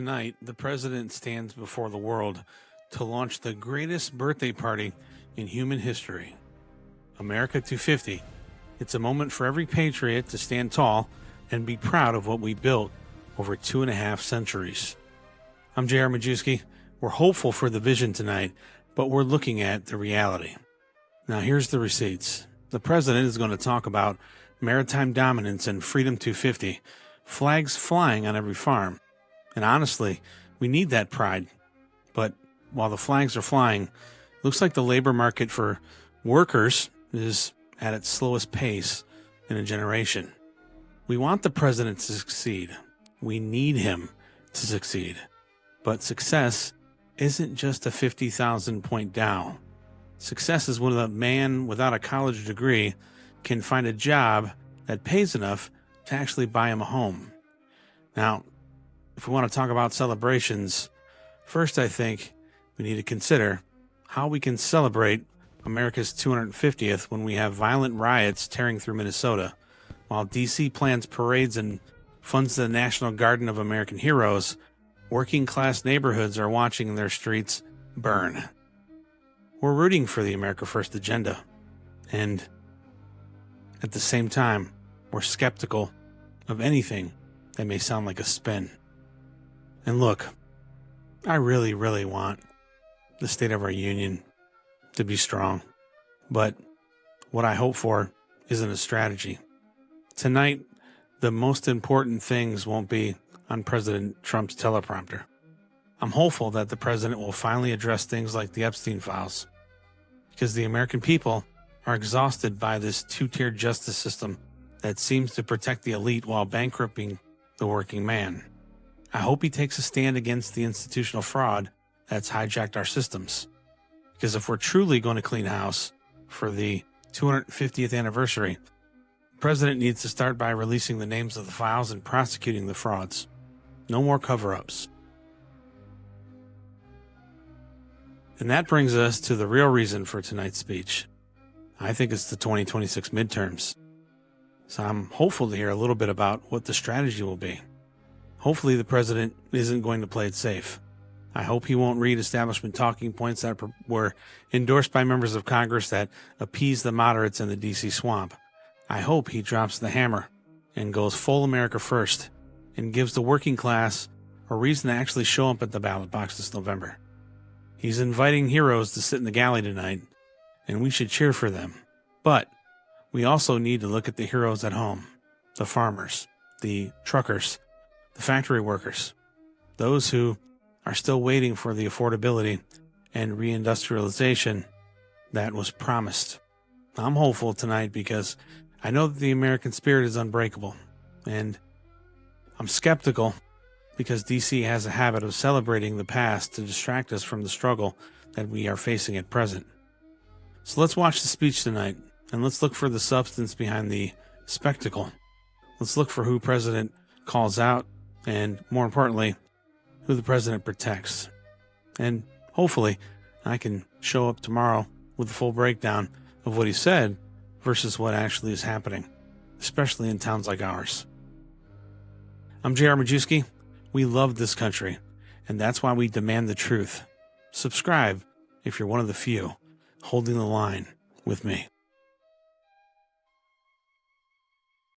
Tonight, the president stands before the world to launch the greatest birthday party in human history. America 250. It's a moment for every patriot to stand tall and be proud of what we built over 2.5 centuries. I'm J.R. Majewski. We're hopeful for the vision tonight, but we're looking at the reality. Now here's the receipts. The president is going to talk about maritime dominance and Freedom 250, flags flying on every farm. And honestly, we need that pride. But while the flags are flying, looks like the labor market for workers is at its slowest pace in a generation. We want the president to succeed. We need him to succeed. But success isn't just a 50,000 point Dow. Success is when a man without a college degree can find a job that pays enough to actually buy him a home. Now, if we want to talk about celebrations, first I think we need to consider how we can celebrate America's 250th when we have violent riots tearing through Minnesota, while D.C. plans parades and funds the National Garden of American Heroes. Working class neighborhoods are watching their streets burn. We're rooting for the America First agenda, and at the same time, we're skeptical of anything that may sound like a spin. And look, I really want the state of our union to be strong, but what I hope for isn't a strategy. Tonight, the most important things won't be on President Trump's teleprompter. I'm hopeful that the president will finally address things like the Epstein files, because the American people are exhausted by this two-tiered justice system that seems to protect the elite while bankrupting the working man. I hope he takes a stand against the institutional fraud that's hijacked our systems, because if we're truly going to clean house for the 250th anniversary, the president needs to start by releasing the names of the files and prosecuting the frauds. No more cover-ups. And that brings us to the real reason for tonight's speech. I think it's the 2026 midterms. So I'm hopeful to hear a little bit about what the strategy will be. Hopefully the president isn't going to play it safe. I hope he won't read establishment talking points that were endorsed by members of Congress that appease the moderates in the D.C. swamp. I hope he drops the hammer and goes full America first and gives the working class a reason to actually show up at the ballot box this November. He's inviting heroes to sit in the galley tonight, and we should cheer for them. But we also need to look at the heroes at home, the farmers, the truckers, the factory workers, those who are still waiting for the affordability and reindustrialization that was promised. I'm hopeful tonight because I know that the American spirit is unbreakable, and I'm skeptical because DC has a habit of celebrating the past to distract us from the struggle that we are facing at present. So let's watch the speech tonight, and let's look for the substance behind the spectacle. Let's look for who President calls out, and more importantly, who the president protects. And hopefully I can show up tomorrow with a full breakdown of what he said versus what actually is happening, especially in towns like ours. I'm J.R. Majewski. We love this country, and that's why we demand the truth. Subscribe if you're one of the few holding the line with me.